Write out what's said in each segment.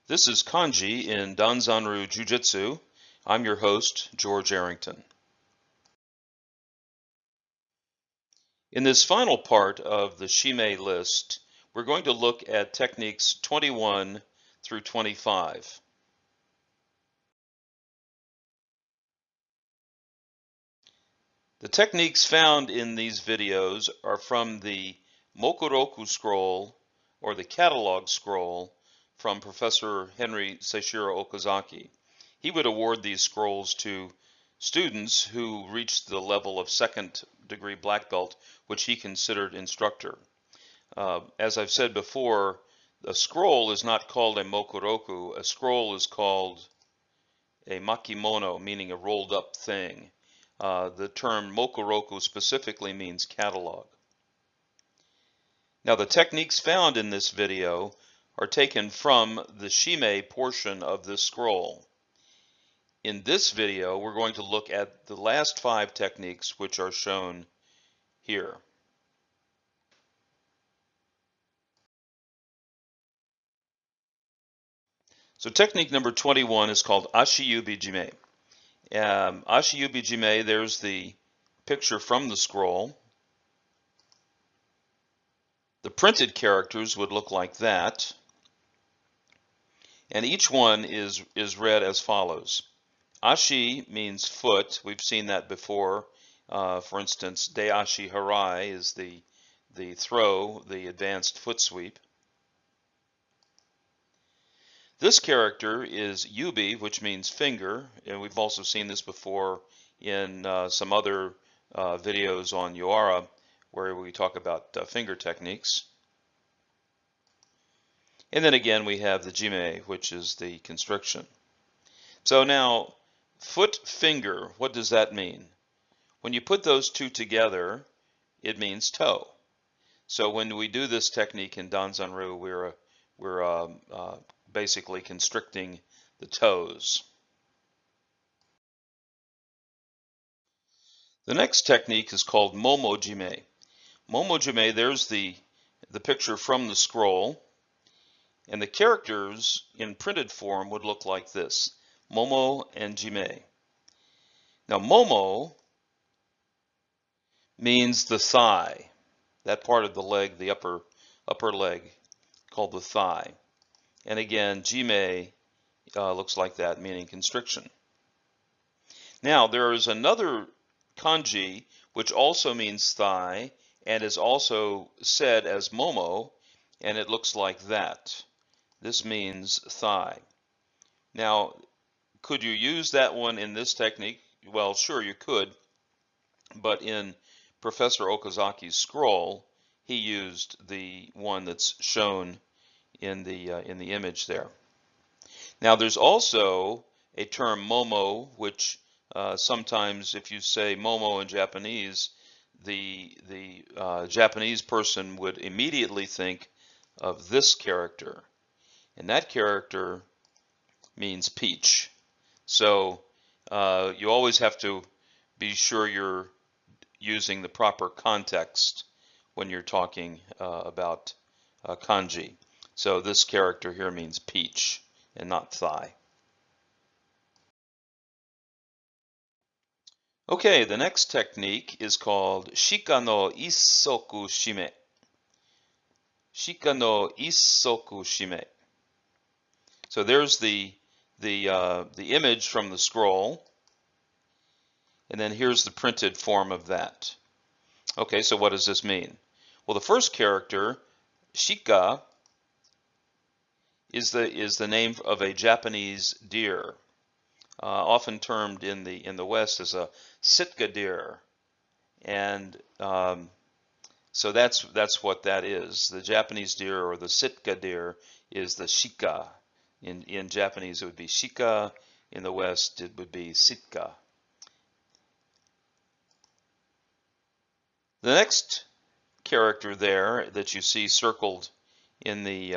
This is Kanji in Danzanru Jiu-jitsu. I'm your host, George Arrington. In this final part of the Shime list, we're going to look at techniques 21 through 25. The techniques found in these videos are from the Mokuroku scroll, or the catalog scroll, from Professor Henry Seishiro Okazaki. He would award these scrolls to students who reached the level of second-degree black belt, which he considered instructor. As I've said before, a scroll is not called a mokuroku. A scroll is called a makimono, meaning a rolled up thing. The term mokuroku specifically means catalog. Now, the techniques found in this video are taken from the Shime portion of this scroll. In this video, we're going to look at the last 5 techniques, which are shown here. So technique number 21 is called Ashiyubi Jime. Ashiyubi Jime, there's the picture from the scroll. The printed characters would look like that. And each one is read as follows. Ashi means foot. We've seen that before. For instance, Deashi Harai is the throw, the advanced foot sweep. This character is Yubi, which means finger, and we've also seen this before in some other videos on Yoara, where we talk about finger techniques. And then again, we have the Jime, which is the constriction. So now, foot, finger, what does that mean? When you put those two together, it means toe. So when we do this technique in Danzanru, we're basically constricting the toes. The next technique is called Momo Jime. Momo Jime, there's the picture from the scroll, and the characters in printed form would look like this: Momo and Jime. Now, Momo means the thigh, that part of the leg, the upper leg, called the thigh. And again, Jime looks like that, meaning constriction. Now, there is another kanji which also means thigh and is also said as momo, and it looks like that. This means thigh. Now, could you use that one in this technique? Well, sure, you could, but in Professor Okazaki's scroll, he used the one that's shown in the image there. Now, there's also a term momo, which sometimes, if you say momo in Japanese, the Japanese person would immediately think of this character, and that character means peach. So you always have to be sure you're using the proper context when you're talking about kanji. So this character here means peach and not thigh. Okay, the next technique is called Shika no Issoku Shime. Shika no Issoku Shime. So there's the image from the scroll, and then here's the printed form of that. Okay, so what does this mean? Well, the first character, Shika, is the name of a Japanese deer, often termed in the West as a sitka deer, and so that's what that is. The Japanese deer, or the sitka deer, is the shika. In Japanese, it would be shika. In the West, it would be sitka. The next character there that you see circled in the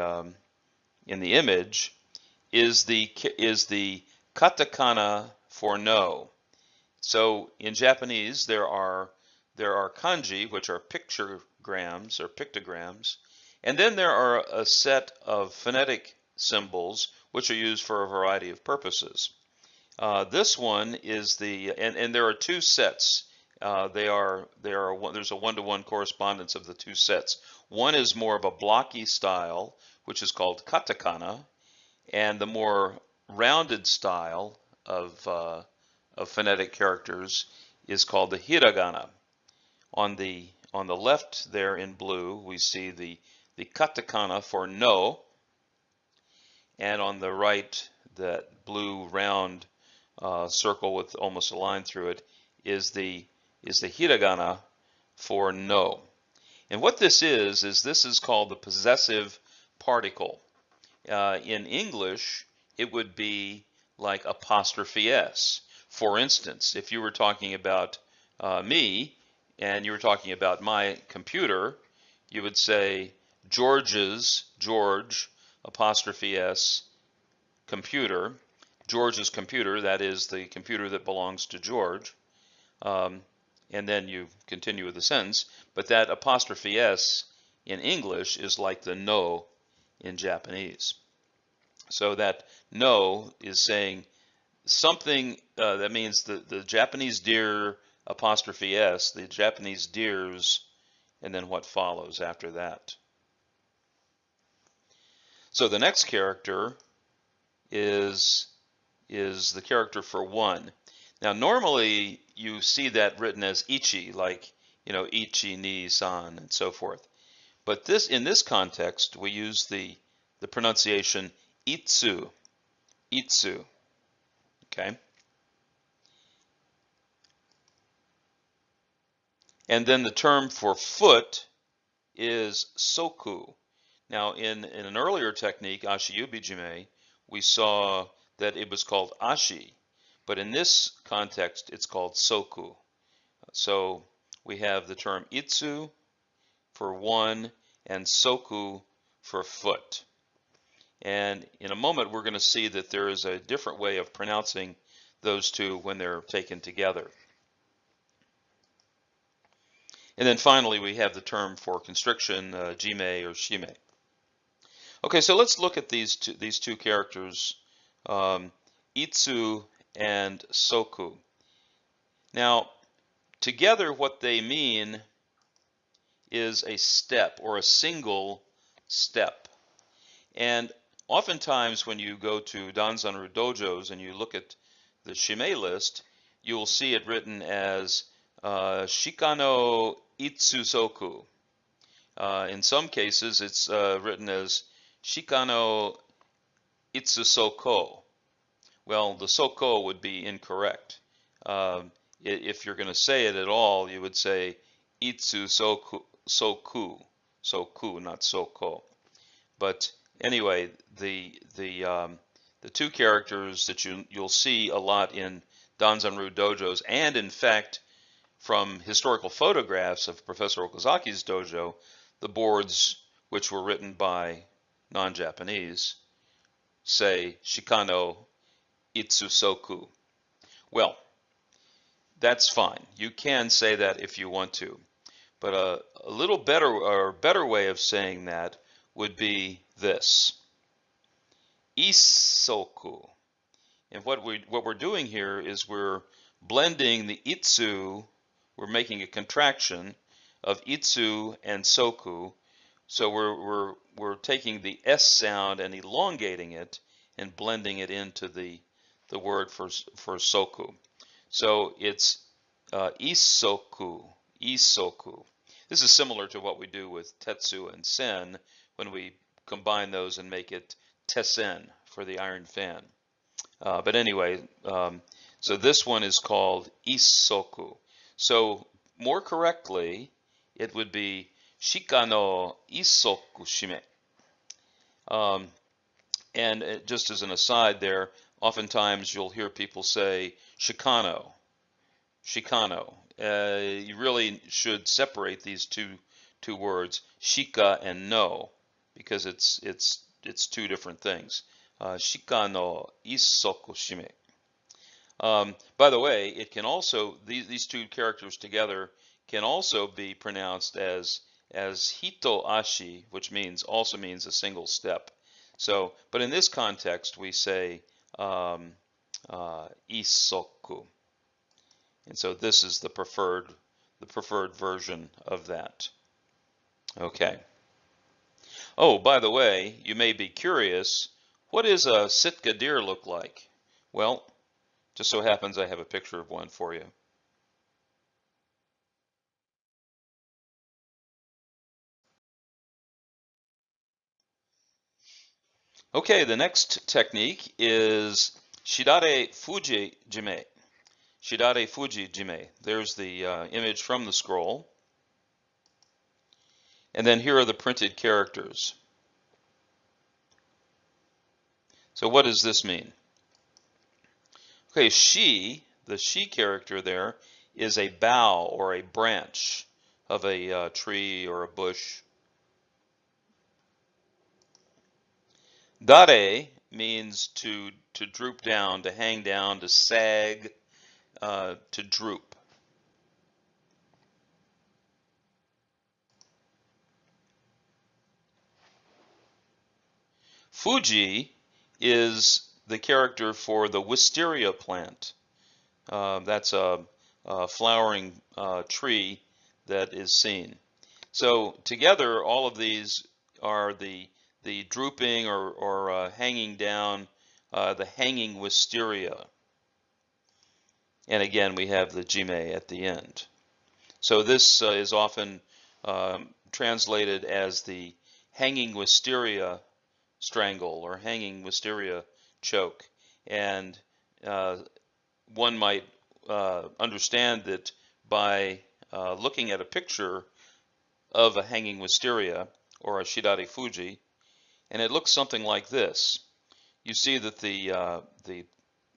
image is the katakana for no. So in Japanese, there are kanji, which are pictograms, and then there are a set of phonetic symbols which are used for a variety of purposes. This one is and there are two sets. There's a one-to-one correspondence of the two sets. One is more of a blocky style, which is called katakana, and the more rounded style of phonetic characters is called the hiragana. On the left there in blue, we see the katakana for no, and on the right, that blue round circle with almost a line through it is the hiragana for no. And what this is this is called the possessive particle. In English, it would be like apostrophe S. For instance, if you were talking about me and you were talking about my computer, you would say George apostrophe S computer. George's computer, that is the computer that belongs to George. And then you continue with the sentence. But that apostrophe S in English is like the no in Japanese. So that no is saying something that means the Japanese deer apostrophe S, the Japanese deers, and then what follows after that. So the next character is the character for one. Now normally you see that written as ichi, like, you know, ichi, ni, san, and so forth. But in this context, we use the pronunciation itsu, itsu, okay? And then the term for foot is soku. Now in an earlier technique, ashiyubi jime, we saw that it was called ashi, but in this context, it's called soku. So we have the term itsu for one and soku for foot. And in a moment, we're going to see that there is a different way of pronouncing those two when they're taken together. And then finally, we have the term for constriction, jime or shime. Okay, so let's look at these two characters, itsu and soku. Now, together what they mean is a step or a single step. And oftentimes when you go to Danzanru dojos and you look at the shime list, you will see it written as shikano itsu soku. In some cases, it's written as shikano itsu soko. Well, the soko would be incorrect. If you're going to say it at all, you would say itsu soku, soku, not soko. But anyway, the two characters that you'll see a lot in Danzanru dojos, and in fact, from historical photographs of Professor Okazaki's dojo, the boards which were written by non-Japanese say shikano itsu soku. Well, that's fine. You can say that if you want to. But a little better or better way of saying that would be this. Isoku. And what we're doing here is we're blending the itsu, we're making a contraction of itsu and soku. So we're taking the S sound and elongating it and blending it into the word for soku. So it's isoku, isoku. This is similar to what we do with tetsu and sen when we combine those and make it tessen for the iron fan. But anyway, so this one is called isoku. So more correctly, it would be shikano isoku shime. And just as an aside there, oftentimes you'll hear people say shikano, shikano. You really should separate these two words, shika and no, because it's two different things. Shikano isoku shime. By the way, it can also, these two characters together can also be pronounced as hito ashi, which also means a single step. So, but in this context, we say isoku. And so this is the preferred version of that. Okay. Oh, by the way, you may be curious, what does a Sitka deer look like? Well, just so happens I have a picture of one for you. Okay, the next technique is Shidare Fuji Jime. Shidare Fuji Jime. There's the image from the scroll. And then here are the printed characters. So what does this mean? Okay, the she character there, is a bough or a branch of a tree or a bush. Dare means to droop down, to hang down, to sag, to droop. Fuji is the character for the wisteria plant. That's a flowering tree that is seen. So together, all of these are the drooping or hanging down, the hanging wisteria. And again, we have the jime at the end. So this is often translated as the hanging wisteria strangle or hanging wisteria choke. And one might understand that by looking at a picture of a hanging wisteria or a Shidare Fuji, and it looks something like this. You see that the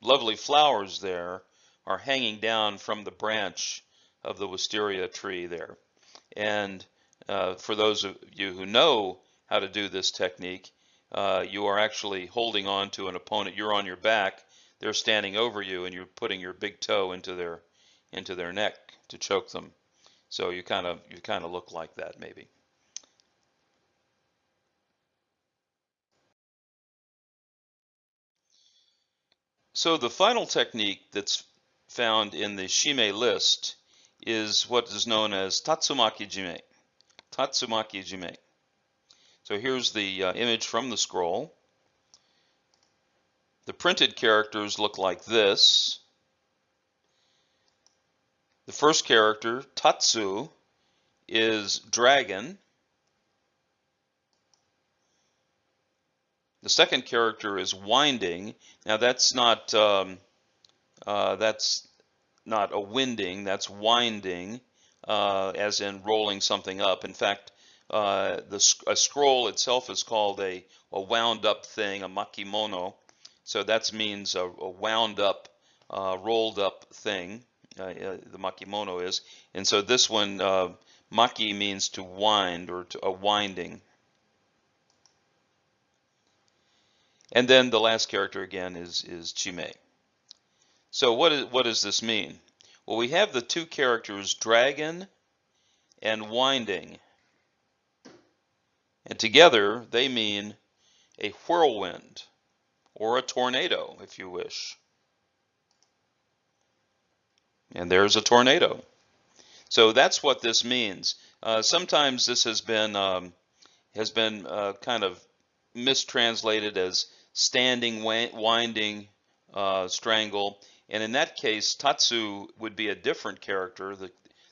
lovely flowers there are hanging down from the branch of the wisteria tree there. And for those of you who know how to do this technique, you are actually holding on to an opponent. You're on your back, they're standing over you, and you're putting your big toe into their neck to choke them. So you kind of look like that maybe. So the final technique that's found in the shime list is what is known as tatsumaki jime. Tatsumaki jime. So here's the image from the scroll. The printed characters look like this. The first character, Tatsu, is dragon. The second character is winding. Now that's not a winding. That's winding, as in rolling something up. In fact, a scroll itself is called a wound up thing, a makimono. So that means a wound up, rolled up thing. The makimono is, and so this one, maki means to wind or a winding. And then the last character again is jime. So what does this mean? Well, we have the two characters dragon and winding, and together they mean a whirlwind or a tornado, if you wish. And there's a tornado. So that's what this means. Sometimes this has been kind of mistranslated as standing, winding, strangle. And in that case, Tatsu would be a different character,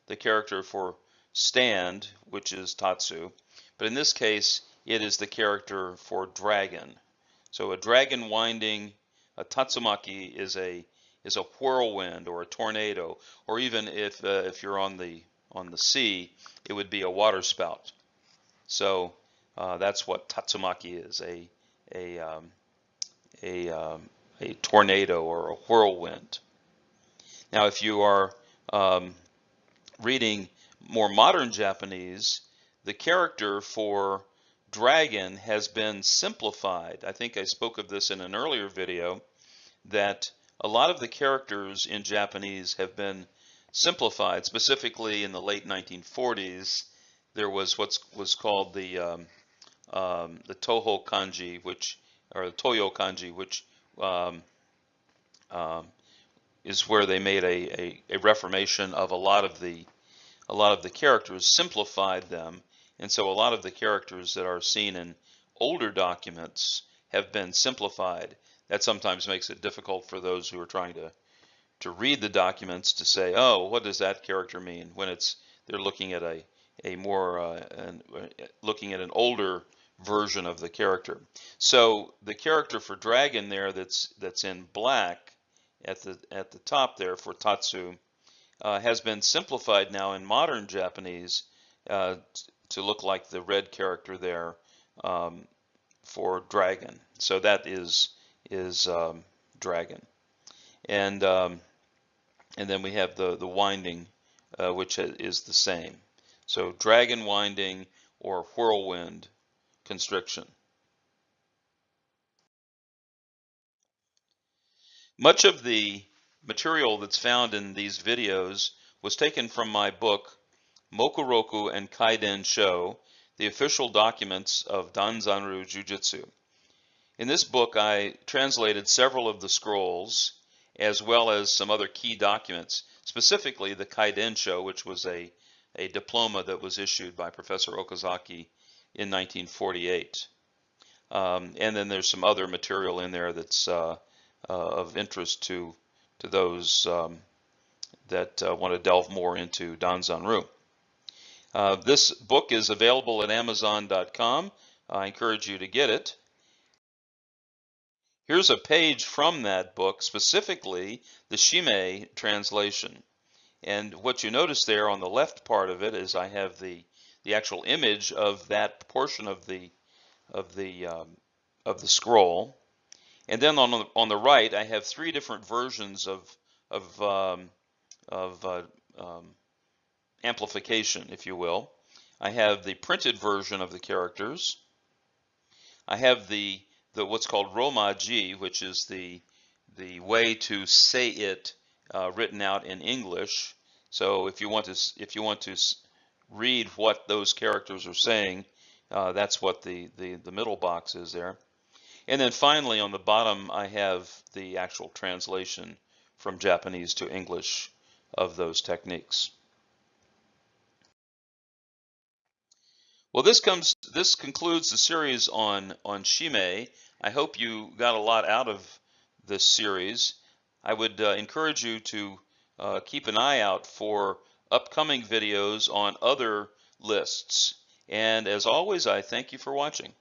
the character for stand, which is Tatsu. But in this case, it is the character for dragon. So a dragon winding, a Tatsumaki is a whirlwind or a tornado, or even if you're on the sea, it would be a water spout. So that's what Tatsumaki is, a tornado or a whirlwind. Now, if you are reading more modern Japanese, the character for dragon has been simplified. I think I spoke of this in an earlier video, that a lot of the characters in Japanese have been simplified. Specifically in the late 1940s, there was what was called the the Toho Kanji, or the Toyo Kanji, which um, um, is where they made a reformation of a lot of the characters, simplified them, and so a lot of the characters that are seen in older documents have been simplified. That sometimes makes it difficult for those who are trying to read the documents to say, oh, what does that character mean, when they're looking at a more looking at an older version of the character. So the character for dragon there that's in black at the top there for Tatsu has been simplified now in modern Japanese to look like the red character there for dragon. So that is dragon, and then we have the winding, which is the same. So dragon winding or whirlwind constriction. Much of the material that's found in these videos was taken from my book, Mokuroku and Kaiden Sho, the official documents of Danzanru Jiu-Jitsu. In this book, I translated several of the scrolls, as well as some other key documents, specifically the Kaiden Sho, which was a diploma that was issued by Professor Okazaki in 1948. And then there's some other material in there that's of interest to those that want to delve more into Danzanru. This book is available at Amazon.com. I encourage you to get it. Here's a page from that book, specifically the Shime translation. And what you notice there on the left part of it is I have the actual image of that portion of the scroll. And then on the right, I have three different versions of amplification, if you will. I have the printed version of the characters. I have the what's called Romaji, which is the way to say it written out in English. So if you want to read what those characters are saying, that's what the middle box is there. And then finally, on the bottom, I have the actual translation from Japanese to English of those techniques. Well, this concludes the series on Shime. I hope you got a lot out of this series. I would encourage you to keep an eye out for upcoming videos on other lists. And as always, I thank you for watching.